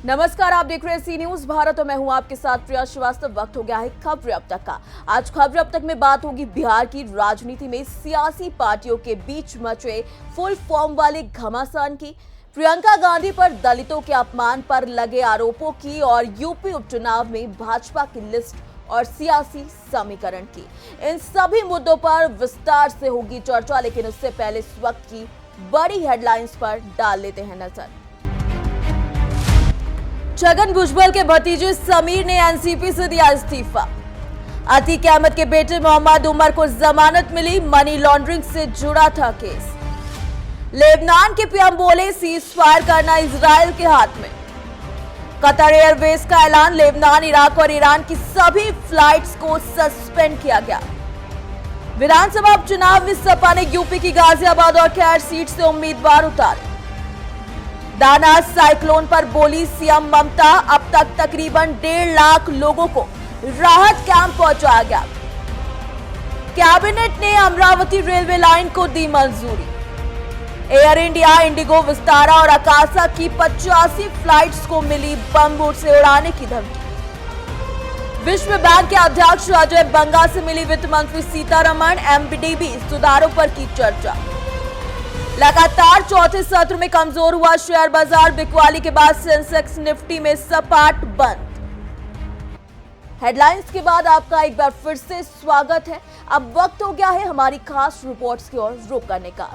नमस्कार, आप देख रहे हैं सी न्यूज भारत और मैं हूं आपके साथ प्रिया श्रीवास्तव। वक्त हो गया है खबर अब तक का। आज खबर अब तक में बात होगी बिहार की राजनीति में सियासी पार्टियों के बीच मचे फुल फॉर्म वाले घमासान की, प्रियंका गांधी पर दलितों के अपमान पर लगे आरोपों की और यूपी उपचुनाव में भाजपा की लिस्ट और सियासी समीकरण की। इन सभी मुद्दों पर विस्तार से होगी चर्चा, लेकिन उससे पहले इस वक्त की बड़ी हेडलाइंस पर डाल लेते हैं नजर। छगन भुजबल के भतीजे समीर ने एनसीपी से दिया इस्तीफा। अतीक अहमद के बेटे मोहम्मद उमर को जमानत मिली, मनी लॉन्ड्रिंग से जुड़ा था केस। लेबनान के पीएम बोले सीज फायर करना इजराइल के हाथ में। कतर एयरवेज का ऐलान, लेबनान, इराक और ईरान की सभी फ्लाइट्स को सस्पेंड किया गया। विधानसभा उपचुनाव में सपा ने यूपी की गाजियाबाद और खैर सीट से उम्मीदवार उतारे। दाना साइक्लोन पर बोली सीएम ममता, अब तक तकरीबन 1.5 लाख लोगों को राहत कैंप पहुंचाया गया। कैबिनेट ने अमरावती रेलवे लाइन को दी मंजूरी। एयर इंडिया, इंडिगो, विस्तारा और आकाशा की 85 फ्लाइट्स को मिली बम बोट से उड़ाने की धमकी। विश्व बैंक के अध्यक्ष अजय बंगा से मिली वित्त मंत्री सीतारमण, एमडीबी सुधारों पर की चर्चा। लगातार चौथे सत्र में कमजोर हुआ शेयर बाजार, बिकवाली के बाद सेंसेक्स निफ्टी में सपाट बंद। हेडलाइंस के बाद आपका एक बार फिर से स्वागत है। अब वक्त हो गया है हमारी खास रिपोर्ट्स की ओर रुख करने का।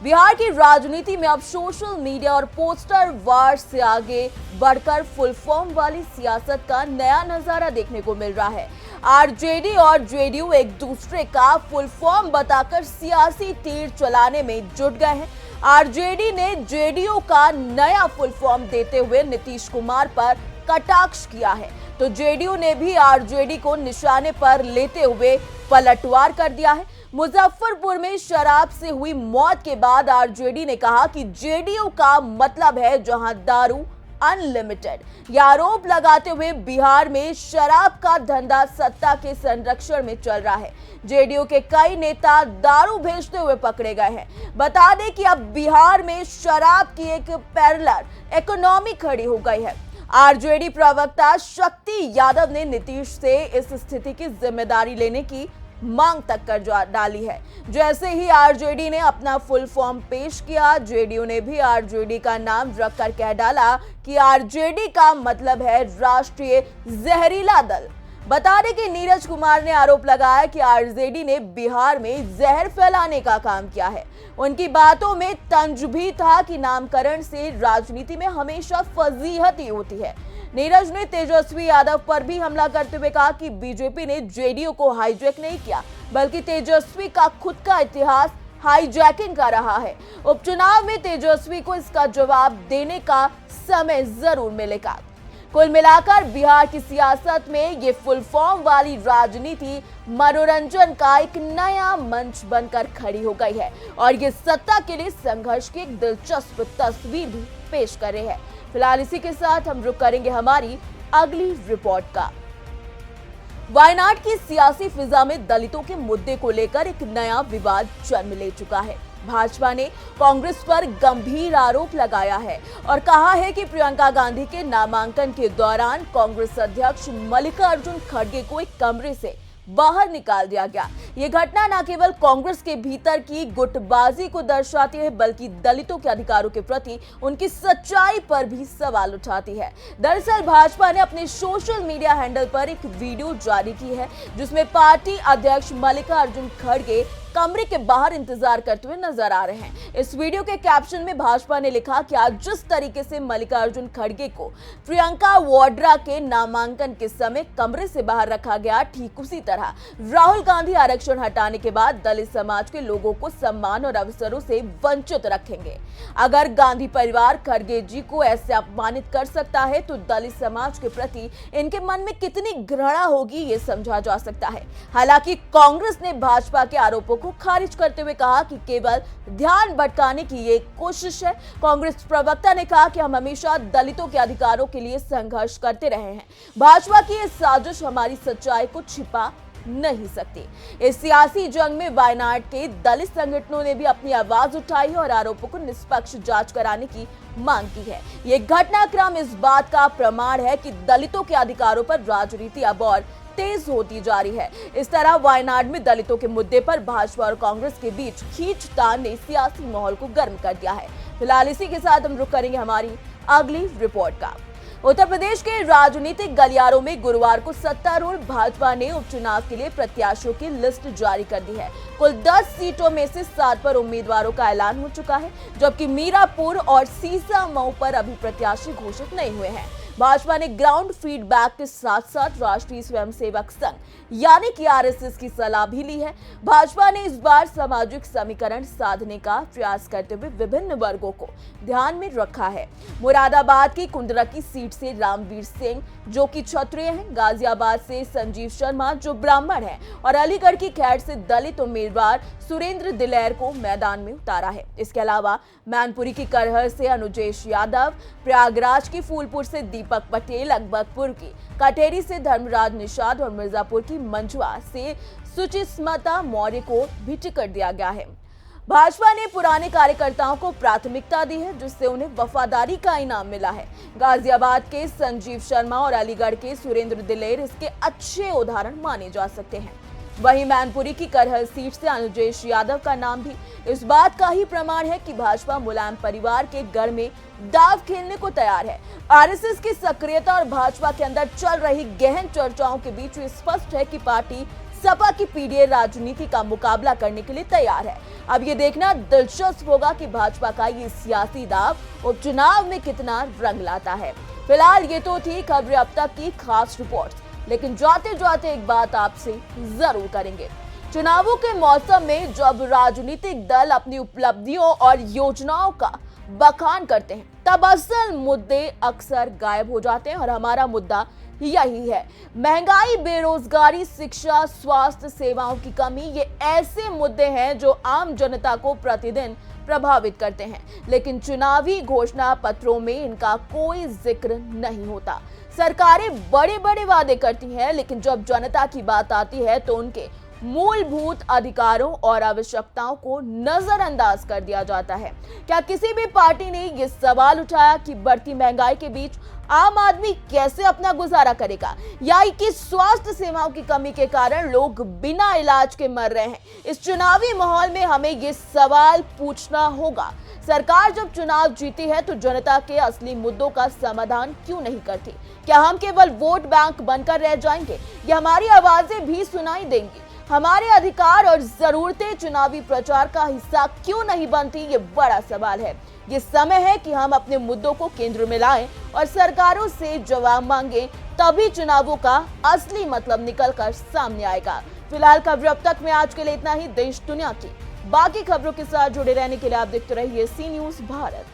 बिहार की राजनीति में अब सोशल मीडिया और पोस्टर वार से आगे बढ़कर फुल फॉर्म वाली सियासत का नया नजारा देखने को मिल रहा है। आरजेडी और जेडीयू एक दूसरे का फुल फॉर्म बताकर सियासी तीर चलाने में जुट गए हैं। आरजेडी ने जेडीयू का नया फुल फॉर्म देते हुए नीतीश कुमार पर कटाक्ष किया है, तो जेडीयू ने भी आरजेडी को निशाने पर लेते हुए पलटवार कर दिया है। मुजफ्फरपुर में शराब से हुई मौत के बाद आरजेडी ने कहा कि जेडीयू का मतलब है जहां दारू अनलिमिटेड। यह आरोप लगाते हुए बिहार में शराब का धंधा सत्ता के संरक्षण में चल रहा है। जेडीयू के कई नेता दारू भेजते हुए पकड़े गए हैं। बता दें कि अब बिहार में शराब की एक पैरेलल इकोनॉमी खड़ी हो गई है। आरजेडी प्रवक्ता शक्ति यादव ने नीतीश से इस स्थिति की जिम्मेदारी लेने की मांग तक कर डाली है। जैसे ही आरजेडी ने अपना फुल फॉर्म पेश किया, जेडीयू ने भी आरजेडी का नाम रखकर कह डाला कि आरजेडी का मतलब है राष्ट्रीय जहरीला दल। बता दें कि नीरज कुमार ने आरोप लगाया कि आरजेडी ने बिहार में जहर फैलाने का काम किया है। उनकी बातों में तंज भी था कि नामकरण से राजनीति में हमेशा फजीहत ही होती है। नीरज ने तेजस्वी यादव पर भी हमला करते हुए कहा कि बीजेपी ने जेडीयू को हाईजैक नहीं किया, बल्कि तेजस्वी का खुद का इतिहास हाईजैकिंग का रहा है। उपचुनाव में तेजस्वी को इसका जवाब देने का समय जरूर मिलेगा। कुल मिलाकर बिहार की सियासत में ये फुल फॉर्म वाली राजनीति मनोरंजन का एक नया मंच बनकर खड़ी हो गई है और ये सत्ता के लिए संघर्ष की एक दिलचस्प तस्वीर भी पेश कर रही है। फिलहाल इसी के साथ हम रुक करेंगे हमारी अगली रिपोर्ट का। वायनाड की सियासी फिजा में दलितों के मुद्दे को लेकर एक नया विवाद जन्म ले चुका है। भाजपा ने कांग्रेस पर गंभीर आरोप लगाया है और कहा है कि प्रियंका गांधी के नामांकन के दौरान कांग्रेस अध्यक्ष मल्लिकार्जुन खड़गे को एक कमरे से बाहर निकाल दिया गया। ये घटना न केवल कांग्रेस के भीतर की गुटबाजी को दर्शाती है, बल्कि दलितों के अधिकारों के प्रति उनकी सच्चाई पर भी सवाल उठाती है। दरअसल भाजपा ने अपने सोशल मीडिया हैंडल पर एक वीडियो जारी की है, जिसमें पार्टी अध्यक्ष मल्लिकार्जुन खड़गे कमरे के बाहर इंतजार करते हुए नजर आ रहे हैं। इस वीडियो के कैप्शन में भाजपा ने लिखा कि आज जिस तरीके से मल्लिकार्जुन खड़गे को प्रियंका वाड्रा के नामांकन के समय कमरे से बाहर रखा गया, ठीक उसी तरह राहुल गांधी आरक्षण हटाने के बाद दलित समाज के लोगों को सम्मान और अवसरों से वंचित रखेंगे। अगर गांधी परिवार खड़गे जी को ऐसे अपमानित कर सकता है, तो दलित समाज के प्रति इनके मन में कितनी घृणा होगी, ये समझा जा सकता है। हालांकि कांग्रेस ने भाजपा के आरोपों को खारिज करते हुए कहा कि केवल ध्यान भटकाने की ये कोशिश है। कांग्रेस प्रवक्ता ने कहा कि हम हमेशा दलितों के अधिकारों के लिए संघर्ष करते रहे हैं। भाजपा की ये साजिश हमारी सच्चाई को छिपा नहीं सकती। इस सियासी जंग में वायनाड के दलित संगठनों ने भी अपनी आवाज उठाई और आरोपों को निष्पक्ष जांच कराने की मांग की है। ये घटनाक्रम इस बात का प्रमाण है कि दलितों के अधिकारों पर राजनीति अब और तेज होती जा रही है। इस तरह वायनाड में दलितों के मुद्दे पर भाजपा और कांग्रेस के बीच खींचतान ने सियासी माहौल को गर्म कर दिया है। फिलहाल इसी के साथ हम रुख करेंगे हमारी अगली रिपोर्ट का। उत्तर प्रदेश के राजनीतिक गलियारों में गुरुवार को सत्तारूढ़ भाजपा ने उपचुनाव के लिए प्रत्याशियों की लिस्ट जारी कर दी है। कुल 10 सीटों में से 7 पर उम्मीदवारों का ऐलान हो चुका है, जबकि मीरापुर और सीसामऊ पर अभी प्रत्याशी घोषित नहीं हुए हैं। भाजपा ने ग्राउंड फीडबैक के साथ साथ राष्ट्रीय स्वयंसेवक संघ यानी कि आरएसएस की सलाह भी ली है। भाजपा ने इस बार सामाजिक समीकरण साधने का प्रयास करते हुए विभिन्न वर्गों को ध्यान में रखा है। मुरादाबाद की कुंडरकी सीट से रामवीर सिंह जो कि क्षत्रिय हैं, गाजियाबाद से संजीव शर्मा जो ब्राह्मण हैं और अलीगढ़ की खैर से दलित उम्मीदवार सुरेंद्र दिलेर को मैदान में उतारा है। इसके अलावा मैनपुरी की करहर से अनुजेश यादव, प्रयागराज की फूलपुर से दीपक पटेल, अकबरपुर की कटेरी से धर्मराज निषाद और मिर्जापुर की मंजुआ से सुचिस्मता मौर्य को भी टिकट दिया गया है। भाजपा ने पुराने कार्यकर्ताओं को प्राथमिकता दी है, जिससे उन्हें वफादारी का इनाम मिला है। गाजियाबाद के संजीव शर्मा और अलीगढ़ के सुरेंद्र दिलेर इसके अच्छे उदाहरण माने जा सकते हैं। वहीं मैनपुरी की करहल सीट से अनुजेश यादव का नाम भी इस बात का ही प्रमाण है कि भाजपा मुलायम परिवार के घर में दाव खेलने को तैयार है। आरएसएस की सक्रियता और भाजपा के अंदर चल रही गहन चर्चाओं के बीच स्पष्ट है कि पार्टी सपा की पीडीए राजनीति का मुकाबला करने के लिए तैयार है। अब ये देखना दिलचस्प होगा कि भाजपा का ये सियासी दाव उपचुनाव में कितना रंग लाता है। फिलहाल ये तो थी खबरें अब तक की खास रिपोर्ट, लेकिन जाते जाते एक बात आपसे जरूर करेंगे। चुनावों के मौसम में जब राजनीतिक दल अपनी उपलब्धियों और योजनाओं का बखान करते हैं, तब असल मुद्दे अक्सर गायब हो जाते हैं और हमारा मुद्दा यही है। महंगाई, बेरोजगारी, शिक्षा, स्वास्थ्य सेवाओं की कमी, ये ऐसे मुद्दे हैं जो आम जनता को प्रतिदिन प्रभावित करते हैं, लेकिन चुनावी घोषणा पत्रों में इनका कोई जिक्र नहीं होता। सरकारें बड़े बड़े वादे करती हैं, लेकिन जब जनता की बात आती है तो उनके मूलभूत अधिकारों और आवश्यकताओं को नजरअंदाज कर दिया जाता है। क्या किसी भी पार्टी ने यह सवाल उठाया कि बढ़ती महंगाई के बीच आम आदमी कैसे अपना गुजारा करेगा, या कि स्वास्थ्य सेवाओं की कमी के कारण लोग बिना इलाज के मर रहे हैं? इस चुनावी माहौल में हमें ये सवाल पूछना होगा। सरकार जब चुनाव जीती है तो जनता के असली मुद्दों का समाधान क्यों नहीं करती? क्या हम केवल वोट बैंक बनकर रह जाएंगे या हमारी आवाजें भी सुनाई देंगी? हमारे अधिकार और जरूरतें चुनावी प्रचार का हिस्सा क्यों नहीं बनती? ये बड़ा सवाल है। ये समय है कि हम अपने मुद्दों को केंद्र में लाएं और सरकारों से जवाब मांगे, तभी चुनावों का असली मतलब निकल कर सामने आएगा। फिलहाल खबरें अब तक में आज के लिए इतना ही। देश दुनिया की बाकी खबरों के साथ जुड़े रहने के लिए आप देखते रहिए सी न्यूज़ भारत।